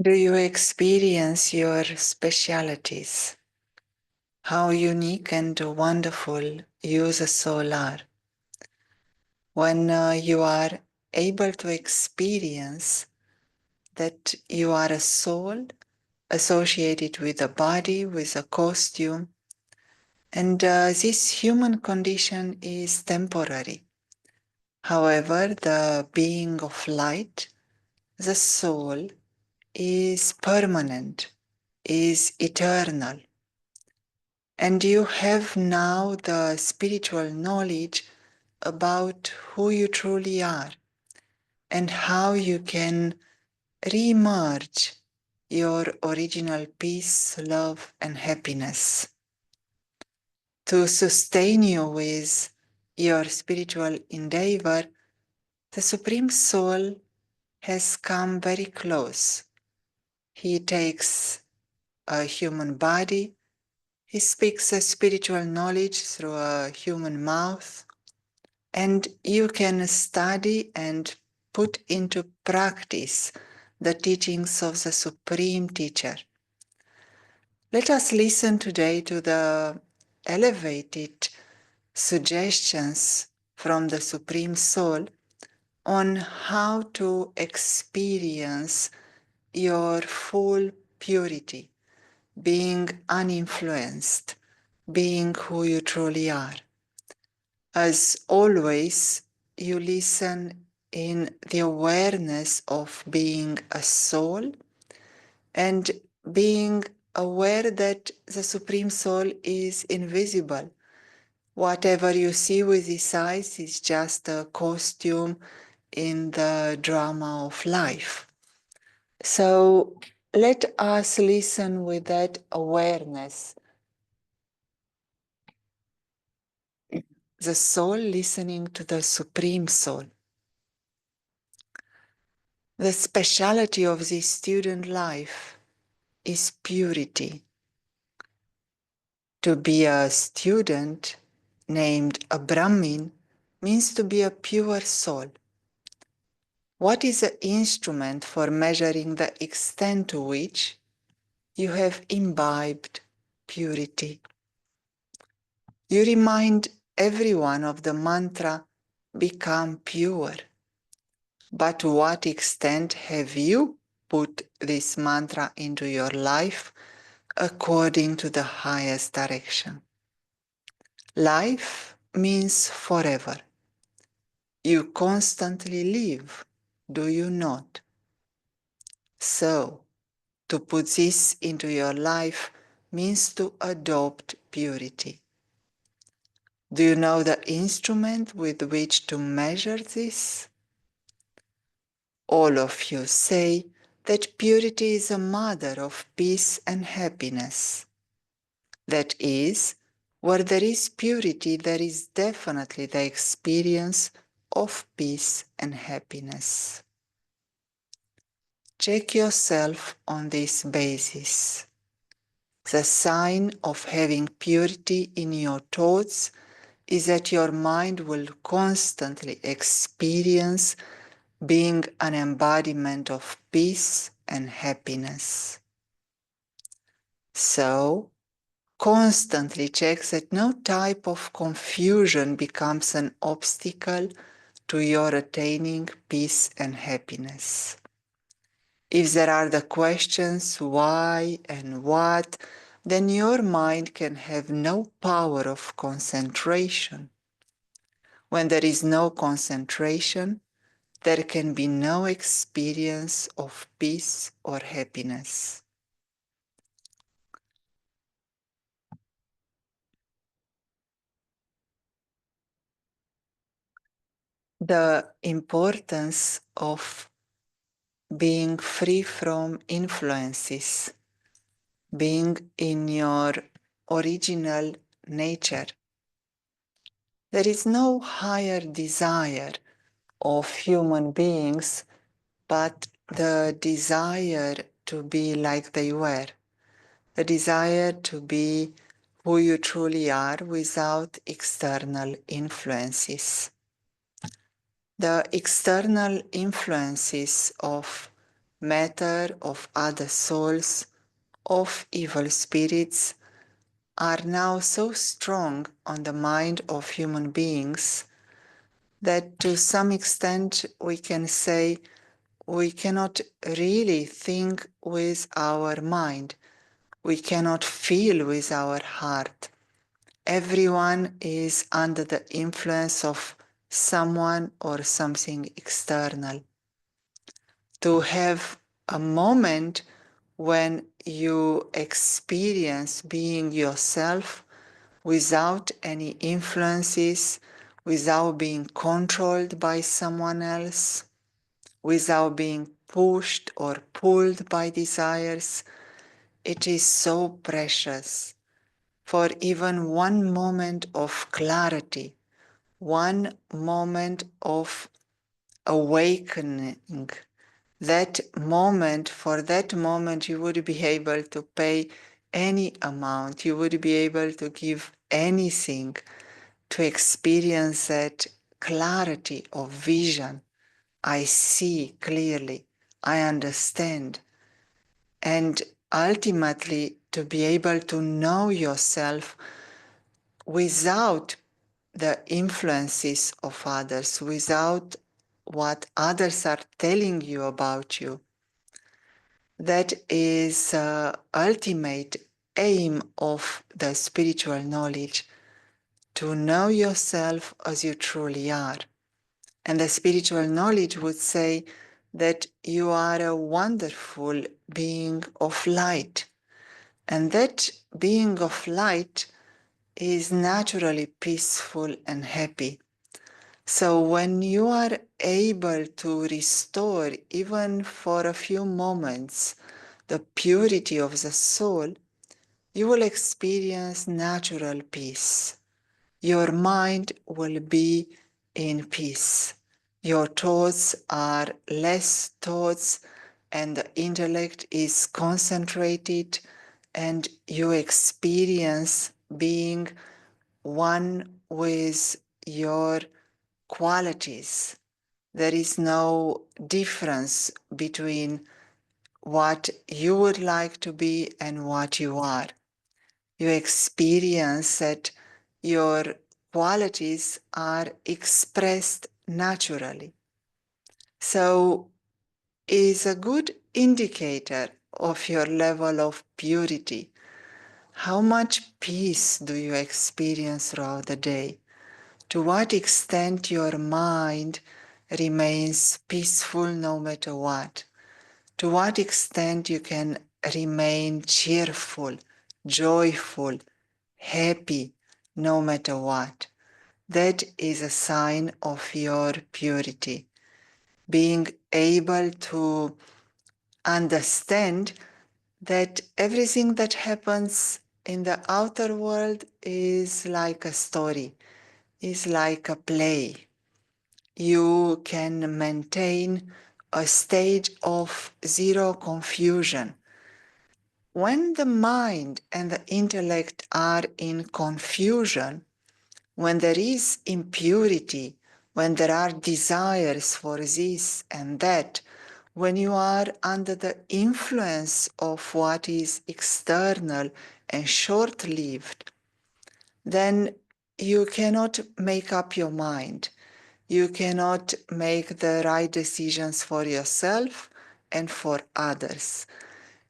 Do you experience your specialities? How unique and wonderful you as a soul are. When you are able to experience that you are a soul associated with a body, with a costume, and this human condition is temporary. However, the being of light, the soul, is permanent, is eternal. And you have now the spiritual knowledge about who you truly are and how you can re-emerge your original peace, love, and happiness. To sustain you with your spiritual endeavor, the Supreme Soul has come very close. He takes a human body. He speaks a spiritual knowledge through a human mouth, and you can study and put into practice the teachings of the Supreme Teacher. Let us listen today to the elevated suggestions from the Supreme Soul on how to experience your full purity, being uninfluenced, being who you truly are. As always, you listen in the awareness of being a soul and being aware that the Supreme Soul is invisible. Whatever you see with these eyes is just a costume in the drama of life. So let us listen with that awareness. The soul listening to the Supreme Soul. The speciality of this student life is purity. To be a student named a Brahmin means to be a pure soul. What is the instrument for measuring the extent to which you have imbibed purity? You remind everyone of the mantra, become pure. But to what extent have you put this mantra into your life according to the highest direction? Life means forever. You constantly live, do you not? So, to put this into your life means to adopt purity. Do you know the instrument with which to measure this? All of you say that purity is a mother of peace and happiness. That is, where there is purity, there is definitely the experience of peace and happiness. Check yourself on this basis. The sign of having purity in your thoughts is that your mind will constantly experience being an embodiment of peace and happiness. So, constantly check that no type of confusion becomes an obstacle to your attaining peace and happiness. If there are the questions why and what, then your mind can have no power of concentration. When there is no concentration, there can be no experience of peace or happiness. The importance of being free from influences, being in your original nature. There is no higher desire of human beings but the desire to be like they were, the desire to be who you truly are without external influences. The external influences of matter, of other souls, of evil spirits, are now so strong on the mind of human beings that to some extent we can say we cannot really think with our mind. We cannot feel with our heart. Everyone is under the influence of someone or something external. To have a moment when you experience being yourself without any influences, without being controlled by someone else, without being pushed or pulled by desires, it is so precious. For even one moment of clarity, one moment of awakening, that moment, for that moment, you would be able to pay any amount, you would be able to give anything to experience that clarity of vision. I see clearly, I understand, and ultimately to be able to know yourself without the influences of others, without what others are telling you about you. That is the ultimate aim of the spiritual knowledge, to know yourself as you truly are. And the spiritual knowledge would say that you are a wonderful being of light. And that being of light is naturally peaceful and happy. So when you are able to restore, even for a few moments, the purity of the soul, you will experience natural peace. Your mind will be in peace. Your thoughts are less thoughts, and the intellect is concentrated, and you experience being one with your qualities. There is no difference between what you would like to be and what you are. You experience that your qualities are expressed naturally. So is a good indicator of your level of purity. How much peace do you experience throughout the day? To what extent your mind remains peaceful no matter what? To what extent you can remain cheerful, joyful, happy no matter what? That is a sign of your purity. Being able to understand that everything that happens in the outer world is like a story, is like a play. You can maintain a state of zero confusion. When the mind and the intellect are in confusion, when there is impurity, when there are desires for this and that, when you are under the influence of what is external and short-lived, then you cannot make up your mind. You cannot make the right decisions for yourself and for others.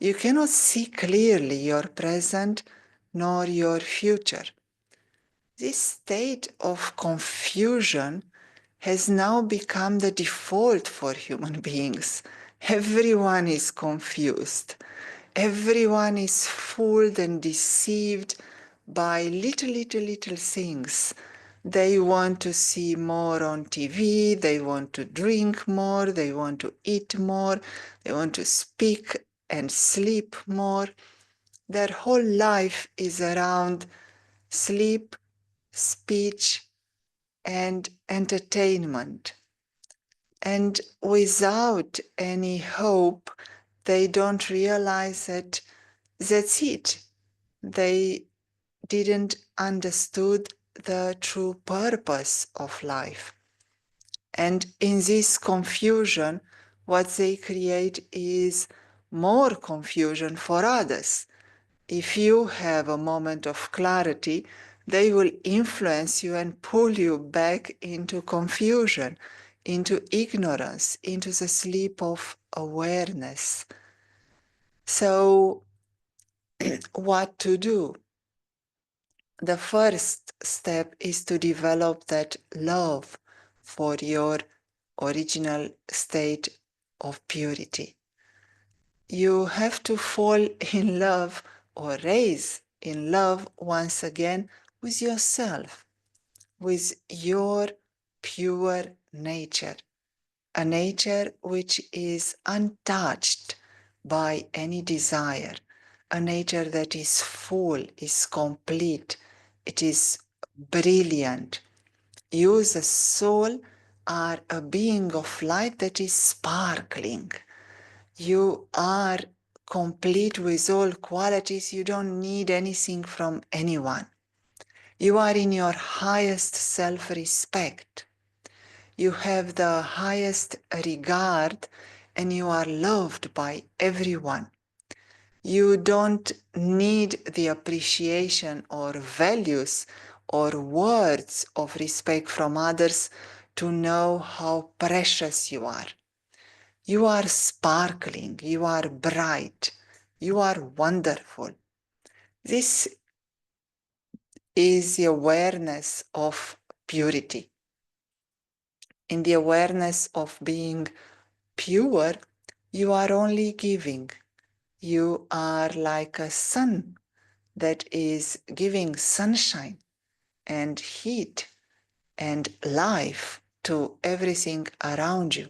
You cannot see clearly your present nor your future. This state of confusion has now become the default for human beings. Everyone is confused. Everyone is fooled and deceived by little things. They want to see more on TV, they want to drink more, they want to eat more, they want to speak and sleep more. Their whole life is around sleep, speech, and entertainment. And without any hope, they don't realize that that's it. They didn't understood the true purpose of life. And in this confusion, What they create is more confusion for others. If you have a moment of clarity, they will influence you and pull you back into confusion, into ignorance, into the sleep of awareness. So, what to do? The first step is to develop that love for your original state of purity. You have to fall in love or raise in love once again with yourself, with your pure nature, a nature which is untouched by any desire, a nature that is full, is complete, it is brilliant. You, the soul, are a being of light that is sparkling. You are complete with all qualities. You don't need anything from anyone. You are in your highest self-respect. You have the highest regard and you are loved by everyone. You don't need the appreciation or values or words of respect from others to know how precious you are. You are sparkling, you are bright, you are wonderful. This is the awareness of purity. In the awareness of being pure, you are only giving. You are like a sun that is giving sunshine and heat and life to everything around you.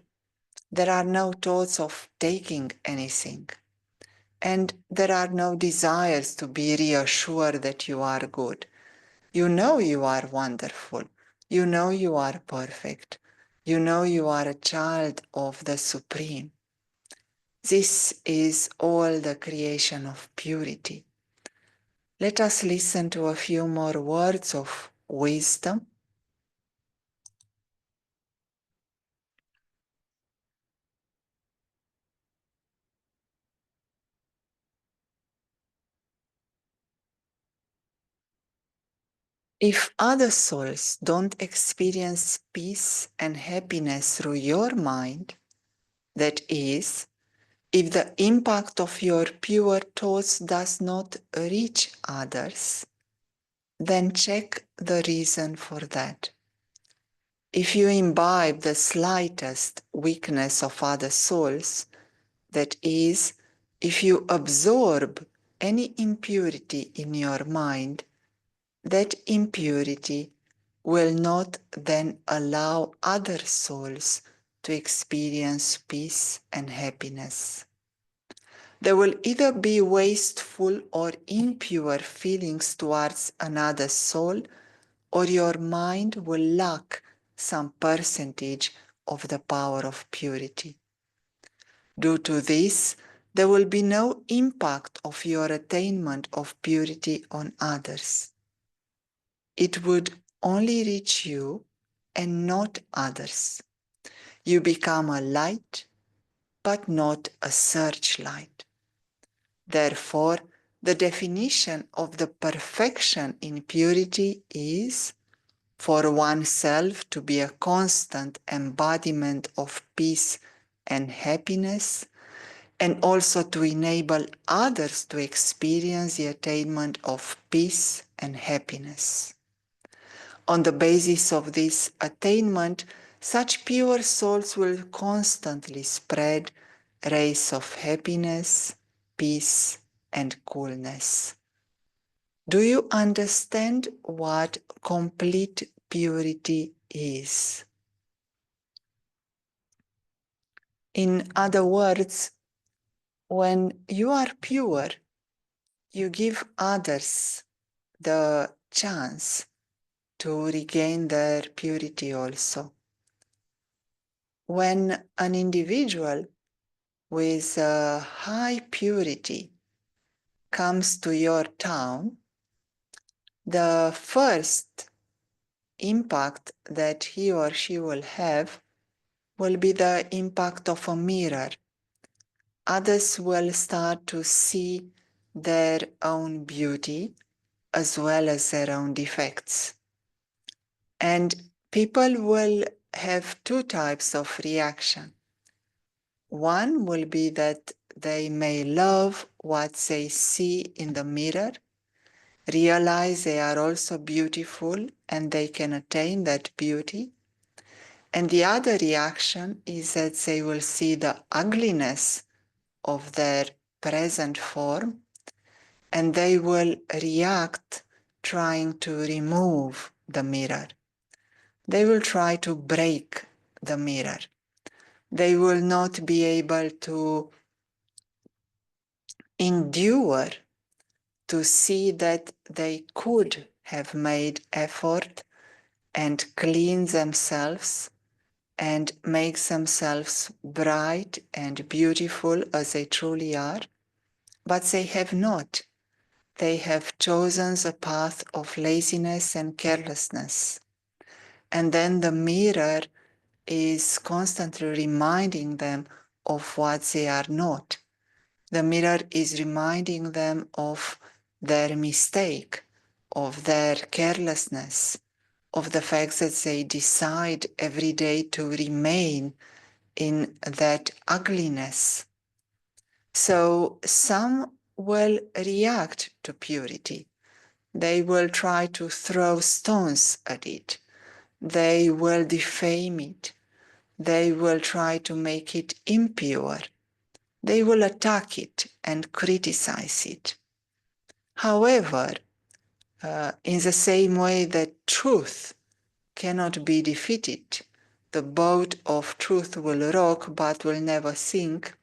There are no thoughts of taking anything. And there are no desires to be reassured that you are good. You know you are wonderful. You know you are perfect. You know you are a child of the Supreme. This is all the creation of purity. Let us listen to a few more words of wisdom. If other souls don't experience peace and happiness through your mind, that is, if the impact of your pure thoughts does not reach others, then check the reason for that. If you imbibe the slightest weakness of other souls, that is, if you absorb any impurity in your mind, that impurity will not then allow other souls to experience peace and happiness. There will either be wasteful or impure feelings towards another soul, or your mind will lack some percentage of the power of purity. Due to this, there will be no impact of your attainment of purity on others. It would only reach you and not others. You become a light, but not a searchlight. Therefore, the definition of the perfection in purity is for oneself to be a constant embodiment of peace and happiness, and also to enable others to experience the attainment of peace and happiness. On the basis of this attainment, such pure souls will constantly spread rays of happiness, peace, and coolness. Do you understand what complete purity is? In other words, when you are pure, you give others the chance to regain their purity also. When an individual with a high purity comes to your town, the first impact that he or she will have will be the impact of a mirror. Others will start to see their own beauty as well as their own defects. And people will have two types of reaction. One will be that they may love what they see in the mirror, realize they are also beautiful and they can attain that beauty. And the other reaction is that they will see the ugliness of their present form and they will react trying to remove the mirror. They will try to break the mirror. They will not be able to endure to see that they could have made effort and clean themselves and make themselves bright and beautiful as they truly are, but they have not. They have chosen the path of laziness and carelessness. And then the mirror is constantly reminding them of what they are not. The mirror is reminding them of their mistake, of their carelessness, of the fact that they decide every day to remain in that ugliness. So some will react to purity. They will try to throw stones at it. They will defame it. They will try to make it impure. They will attack it and criticize it. However, in the same way that truth cannot be defeated, the boat of truth will rock but will never sink,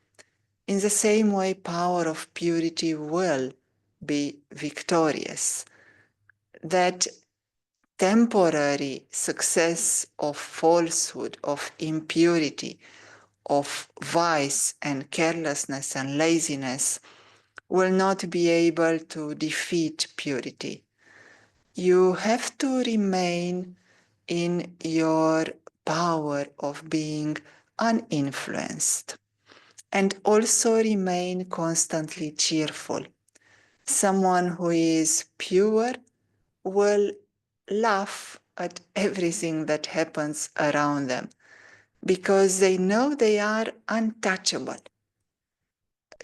in the same way power of purity will be victorious. That temporary success of falsehood, of impurity, of vice and carelessness and laziness will not be able to defeat purity. You have to remain in your power of being uninfluenced and also remain constantly cheerful. Someone who is pure will laugh at everything that happens around them because they know they are untouchable.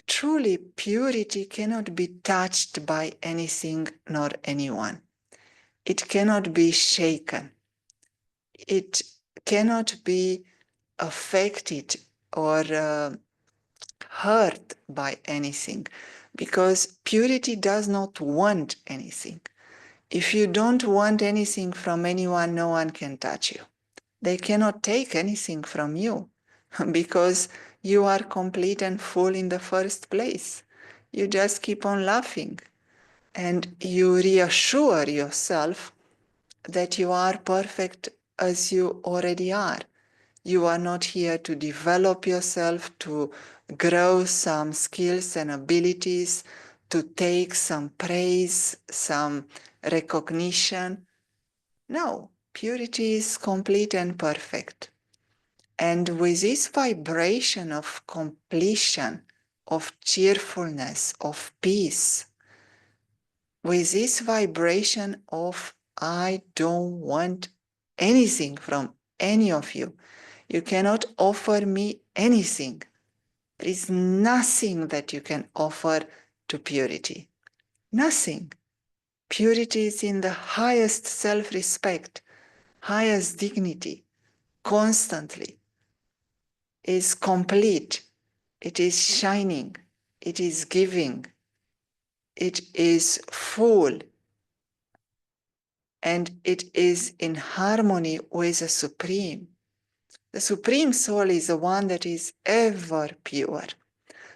Truly, purity cannot be touched by anything nor anyone. It cannot be shaken. It cannot be affected or hurt by anything because purity does not want anything. If you don't want anything from anyone, no one can touch you. They cannot take anything from you because you are complete and full in the first place. You just keep on laughing and you reassure yourself that you are perfect as you already are. You are not here to develop yourself, to grow some skills and abilities, to take some praise, some recognition. No, purity is complete and perfect. And with this vibration of completion, of cheerfulness, of peace, with this vibration of I don't want anything from any of you. You cannot offer me anything. There is nothing that you can offer to purity. Nothing. Purity is in the highest self-respect, highest dignity, constantly. Is complete. It is shining. It is giving. It is full. And it is in harmony with the Supreme. The Supreme Soul is the one that is ever pure.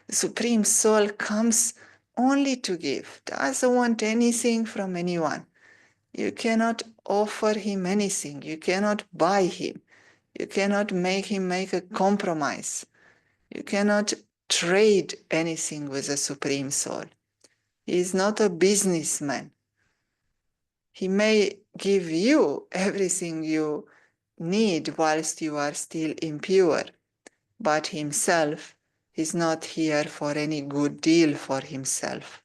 The Supreme Soul comes only to give, doesn't want anything from anyone. You cannot offer him anything. You cannot buy him. You cannot make him make a compromise. You cannot trade anything with the Supreme Soul. He is not a businessman. He may give you everything you need whilst you are still impure. But himself is not here for any good deal for himself.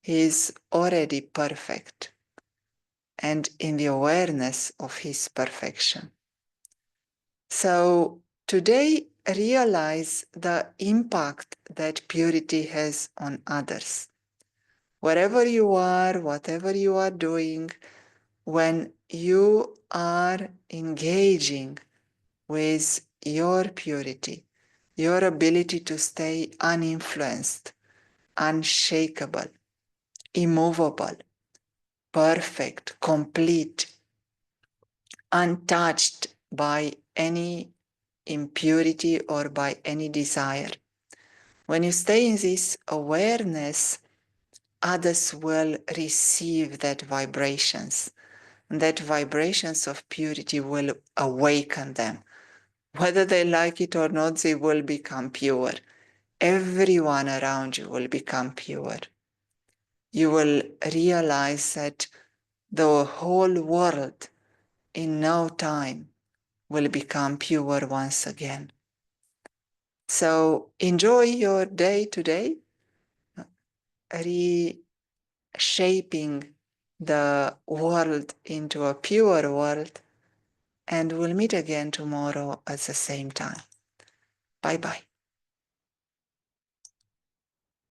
He is already perfect and in the awareness of his perfection. So today, realize the impact that purity has on others. Wherever you are, whatever you are doing, when you are engaging with your purity, your ability to stay uninfluenced, unshakable, immovable, perfect, complete, untouched by any impurity or by any desire. When you stay in this awareness, others will receive that vibrations. And that vibrations of purity will awaken them. Whether they like it or not, they will become pure. Everyone around you will become pure. You will realize that the whole world in no time will become pure once again. So enjoy your day today, reshaping the world into a pure world, and we'll meet again tomorrow at the same time. Bye-bye.